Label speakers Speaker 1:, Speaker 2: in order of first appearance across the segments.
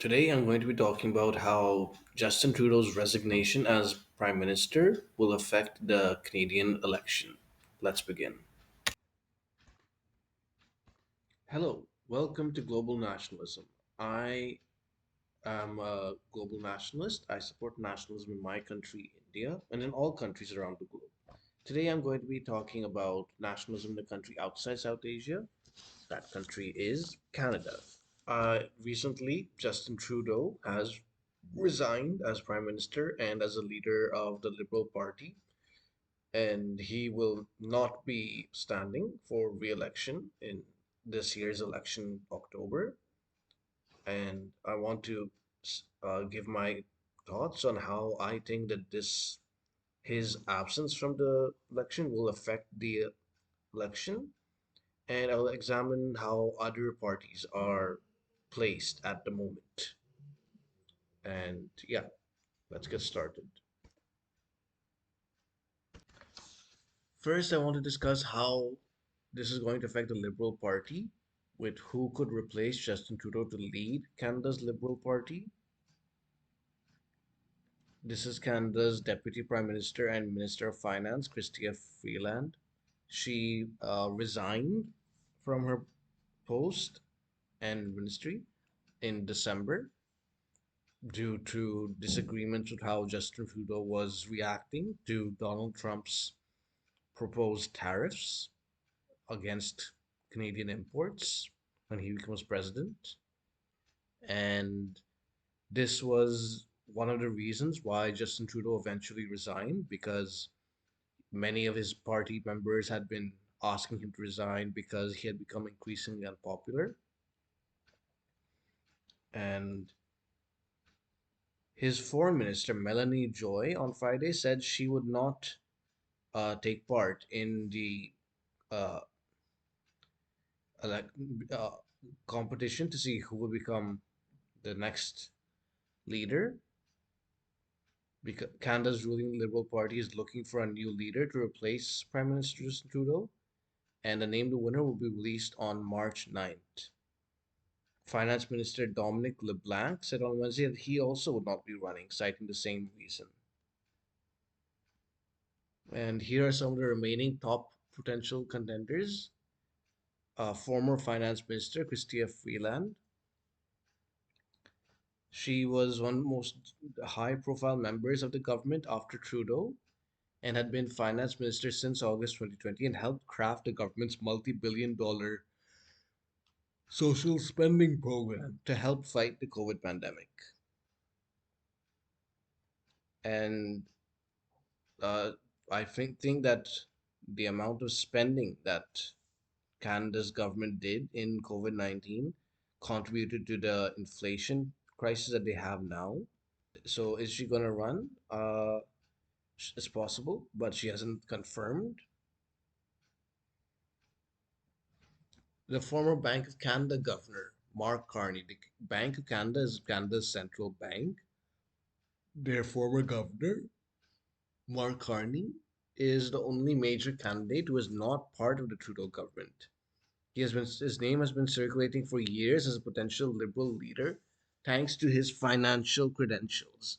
Speaker 1: Today, I'm going to be talking about how Justin Trudeau's resignation as Prime Minister will affect the Canadian election. Let's begin. Hello, welcome to Global Nationalism. I am a global nationalist. I support nationalism in my country, India, and in all countries around the globe. Today, I'm going to be talking about nationalism in a country outside South Asia. That country is Canada. Recently, Justin Trudeau has resigned as Prime Minister and as a leader of the Liberal Party, and he will not be standing for re-election in this year's election, October. And I want to give my thoughts on how I think that his absence from the election will affect the election, and I'll examine how other parties are placed at the moment. And yeah, let's get started. First, I want to discuss how this is going to affect the Liberal Party, with who could replace Justin Trudeau to lead Canada's Liberal Party. This is Canada's Deputy Prime Minister and Minister of Finance, Chrystia Freeland. She resigned from her post and ministry in December due to disagreements with how Justin Trudeau was reacting to Donald Trump's proposed tariffs against Canadian imports when he becomes president. And this was one of the reasons why Justin Trudeau eventually resigned, because many of his party members had been asking him to resign because he had become increasingly unpopular. And his foreign minister, Melanie Joy, on Friday said she would not take part in the uh, elect, uh, competition to see who will become the next leader, because Canada's ruling Liberal Party is looking for a new leader to replace Prime Minister Justin Trudeau, and the name of the winner will be released on March 9th. Finance Minister Dominic LeBlanc said on Wednesday that he also would not be running, citing the same reason. And here are some of the remaining top potential contenders. Former Finance Minister Chrystia Freeland. She was one of the most high-profile members of the government after Trudeau, and had been finance minister since August 2020 and helped craft the government's multi-billion dollar social spending program to help fight the COVID pandemic. And uh, I think that the amount of spending that Canada's government did in COVID-19 contributed to the inflation crisis that they have now. So is she gonna run? It's possible, but she hasn't confirmed. The former Bank of Canada governor, Mark Carney. The Bank of Canada is Canada's central bank. Their former governor, Mark Carney, is the only major candidate who is not part of the Trudeau government. His name has been circulating for years as a potential Liberal leader, thanks to his financial credentials.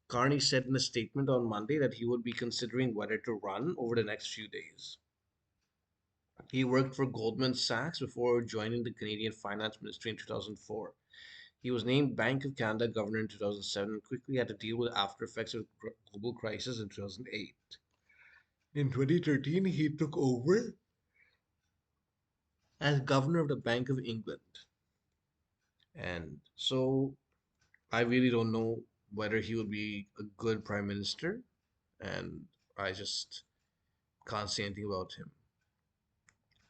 Speaker 1: Carney said in a statement on Monday that he would be considering whether to run over the next few days. He worked for Goldman Sachs before joining the Canadian Finance Ministry in 2004. He was named Bank of Canada governor in 2007 and quickly had to deal with after effects of the global crisis in 2008. In 2013, he took over as governor of the Bank of England. And so I really don't know whether he would be a good prime minister, and I just can't say anything about him.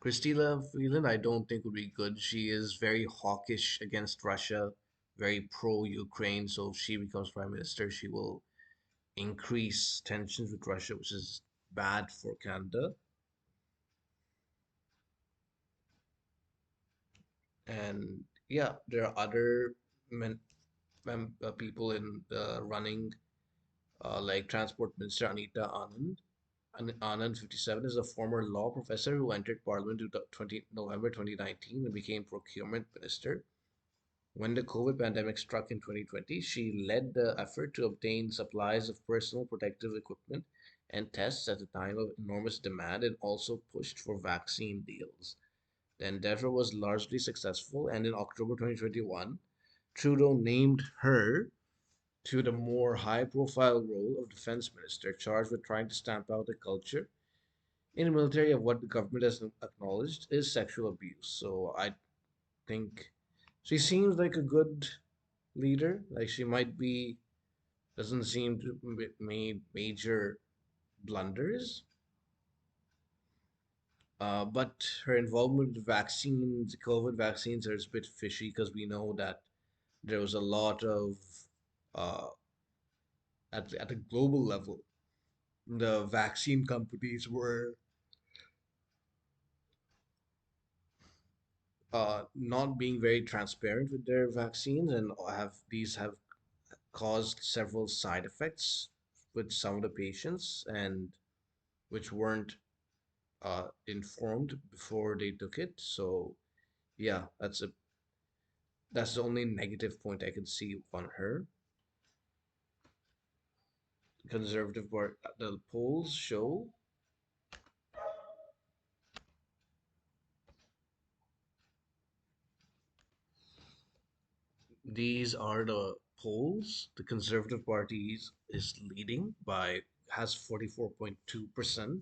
Speaker 1: Christina Freeland, I don't think would be good. She is very hawkish against Russia, very pro-Ukraine. So if she becomes prime minister, she will increase tensions with Russia, which is bad for Canada. And yeah, there are other people in the running, like Transport Minister Anita Anand. Anand, 57, is a former law professor who entered Parliament in November 2019 and became Procurement Minister. When the COVID pandemic struck in 2020, she led the effort to obtain supplies of personal protective equipment and tests at a time of enormous demand and also pushed for vaccine deals. The endeavor was largely successful, and in October 2021, Trudeau named her to the more high profile role of defense minister, charged with trying to stamp out a culture in the military of what the government has acknowledged is sexual abuse. So I think she seems like a good leader. Like she might be, doesn't seem to made major blunders. But her involvement with vaccines, COVID vaccines, is a bit fishy because we know that there was a lot of, uh, at a global level, the vaccine companies were not being very transparent with their vaccines, and have caused several side effects with some of the patients, and which weren't informed before they took it. So yeah, that's the only negative point I can see on her. Conservative part, the polls show these are the polls. The Conservative Party is leading by has 44.2%,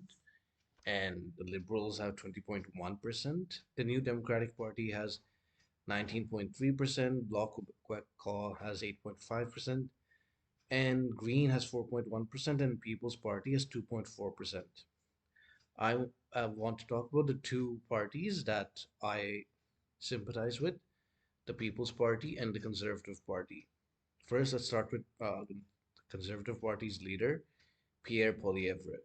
Speaker 1: and the Liberals have 20.1%. The New Democratic Party has 19.3%, Bloc Québécois has 8.5%, and Green has 4.1%, and People's Party has 2.4%. I want to talk about the two parties that I sympathize with, the People's Party and the Conservative Party. First, let's start with the Conservative Party's leader, Pierre Poilievre.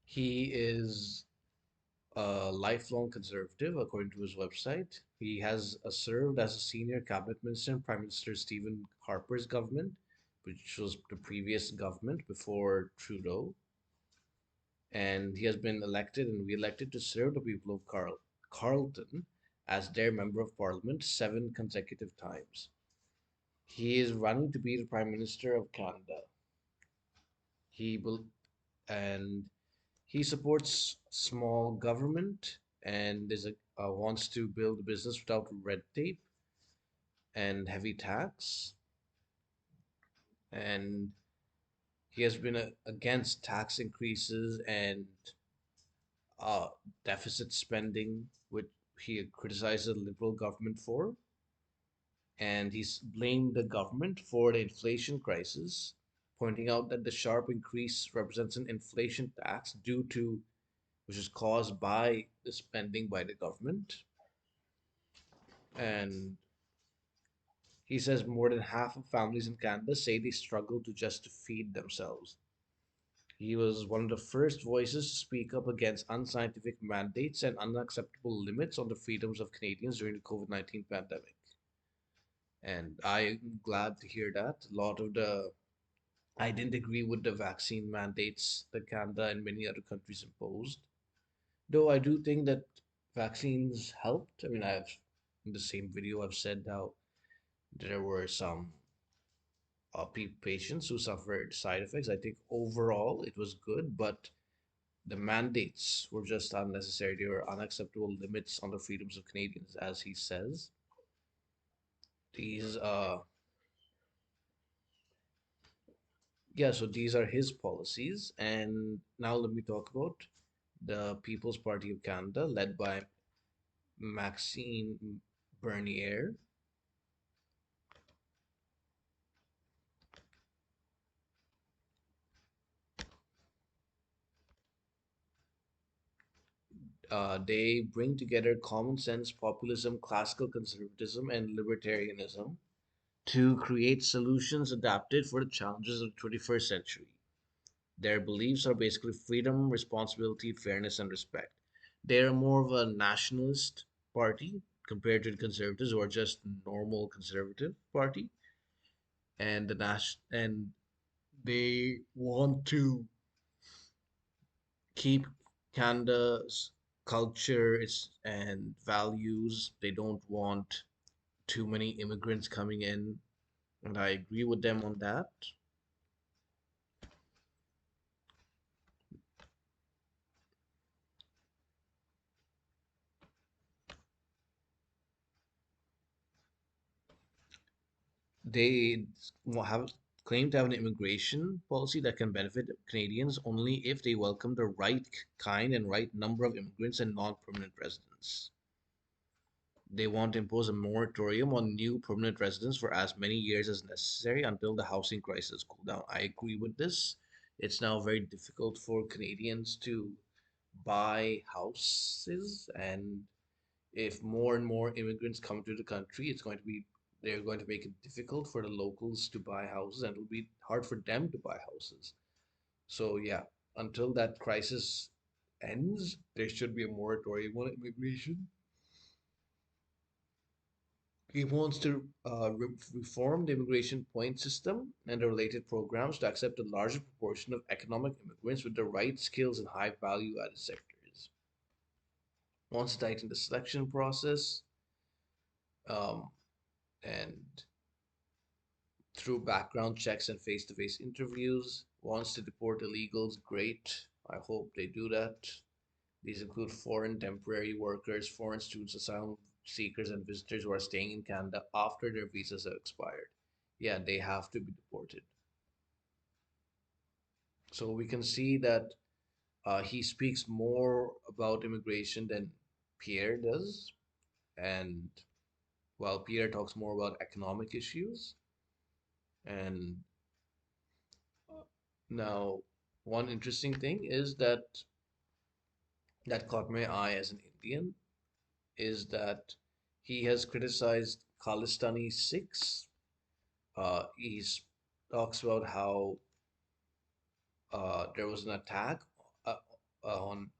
Speaker 1: He is a lifelong conservative, according to his website. He has served as a senior cabinet minister in Prime Minister Stephen Harper's government, which was the previous government before Trudeau. And he has been elected and re-elected to serve the people of Carleton as their member of parliament 7 consecutive times. He is running to be the Prime Minister of Canada. He will, and he supports small government and wants to build a business without red tape and heavy tax. And he has been against tax increases and uh, deficit spending, which he criticized the Liberal government for. And he's blamed the government for the inflation crisis, pointing out that the sharp increase represents an inflation tax due to which is caused by the spending by the government. And he says more than half of families in Canada say they struggle to just to feed themselves. He was one of the first voices to speak up against unscientific mandates and unacceptable limits on the freedoms of Canadians during the COVID-19 pandemic. And I'm glad to hear that. A lot of the I didn't agree with the vaccine mandates that Canada and many other countries imposed. Though I do think that vaccines helped. I mean, in the same video I've said how there were some patients who suffered side effects. I think overall it was good, but the mandates were just unnecessary. They were unacceptable limits on the freedoms of Canadians, as he says. These, yeah, so these are his policies. And now let me talk about the People's Party of Canada, led by Maxime Bernier. They bring together common sense, populism, classical conservatism, and libertarianism to create solutions adapted for the challenges of the 21st century. Their beliefs are basically freedom, responsibility, fairness, and respect. They are more of a nationalist party compared to the conservatives, who are just normal conservative party, and they want to keep Canada's culture and values. They don't want too many immigrants coming in, and I agree with them on that. They have claimed to have an immigration policy that can benefit Canadians only if they welcome the right kind and right number of immigrants and non-permanent residents. They want to impose a moratorium on new permanent residents for as many years as necessary until the housing crisis cool down. I agree with this. It's now very difficult for Canadians to buy houses, and if more and more immigrants come to the country, they're going to make it difficult for the locals to buy houses, and it'll be hard for them to buy houses. So yeah, until that crisis ends, there should be a moratorium on immigration. He wants to reform the immigration point system and the related programs to accept a larger proportion of economic immigrants with the right skills in high value added sectors. Wants to tighten the selection process, um, and through background checks and face to face interviews. Wants to deport illegals. Great. I hope they do that. These include foreign temporary workers, foreign students, asylum seekers, and visitors who are staying in Canada after their visas have expired. Yeah, they have to be deported. So we can see that he speaks more about immigration than Pierre does. And while Pierre talks more about economic issues. And now, one interesting thing is that caught my eye as an Indian is that he has criticized Khalistani Sikhs. He talks about how there was an attack uh, on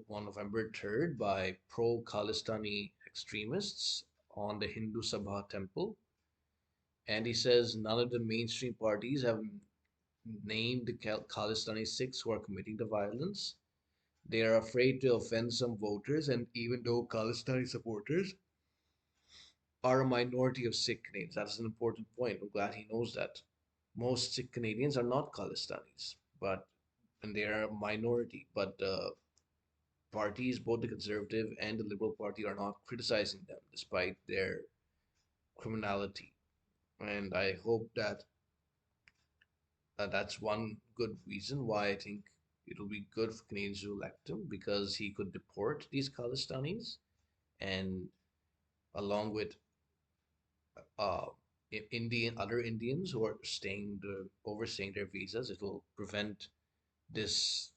Speaker 1: on November 3rd by pro-Khalistani extremists on the Hindu Sabha temple, and he says none of the mainstream parties have named the Khalistani Sikhs who are committing the violence. They are afraid to offend some voters, and even though Khalistani supporters are a minority of Sikh Canadians, that is an important point. I'm glad he knows that. Most Sikh Canadians are not Khalistanis, but and they are a minority. But parties, both the Conservative and the Liberal Party, are not criticizing them despite their criminality. And I hope that that's one good reason why I think it'll be good for Canadians to elect him because he could deport these Khalistanis and along with uh, Indian other Indians who are overstaying their visas, it'll prevent this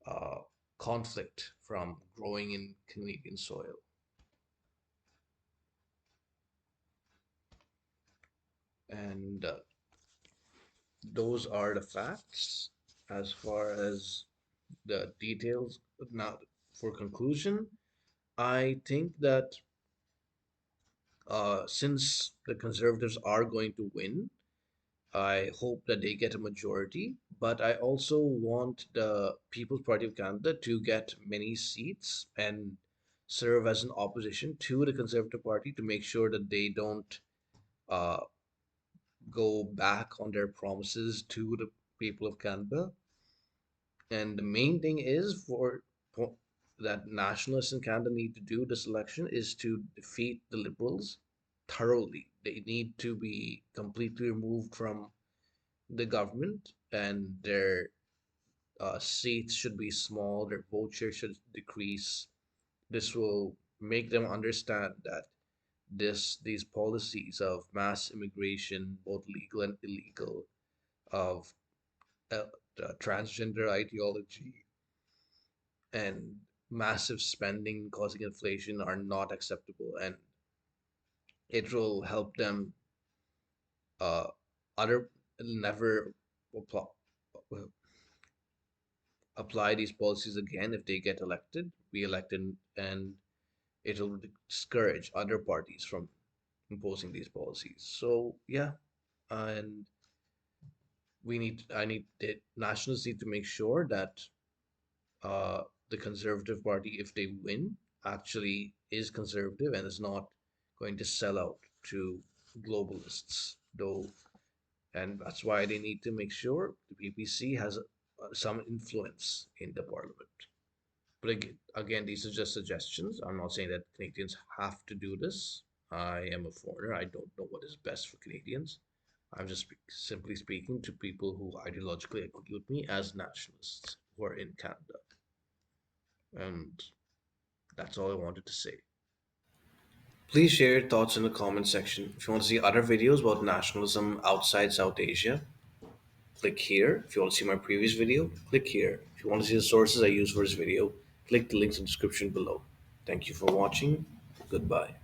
Speaker 1: uh, conflict from growing in Canadian soil. And those are the facts as far as the details. Now, for conclusion, I think that since the Conservatives are going to win, I hope that they get a majority, but I also want the People's Party of Canada to get many seats and serve as an opposition to the Conservative Party to make sure that they don't uh, go back on their promises to the people of Canada. And the main thing is that nationalists in Canada need to do this election is to defeat the Liberals thoroughly. They need to be completely removed from the government, and their seats should be small, their vote share should decrease. This will make them understand that these policies of mass immigration, both legal and illegal, of uh, transgender ideology, and massive spending causing inflation are not acceptable, and it will help them uh, other never apply, apply these policies again if they get re-elected, and it'll discourage other parties from imposing these policies. So yeah, and I need the nationals need to make sure that the Conservative Party, if they win, actually is conservative and is not going to sell out to globalists, though. And that's why they need to make sure the PPC has some influence in the parliament. But again, these are just suggestions. I'm not saying that Canadians have to do this. I am a foreigner. I don't know what is best for Canadians. I'm just simply speaking to people who ideologically agree with me as nationalists who are in Canada. And that's all I wanted to say. Please share your thoughts in the comment section. If you want to see other videos about nationalism outside South Asia, click here. If you want to see my previous video, click here. If you want to see the sources I use for this video, click the links in the description below. Thank you for watching. Goodbye.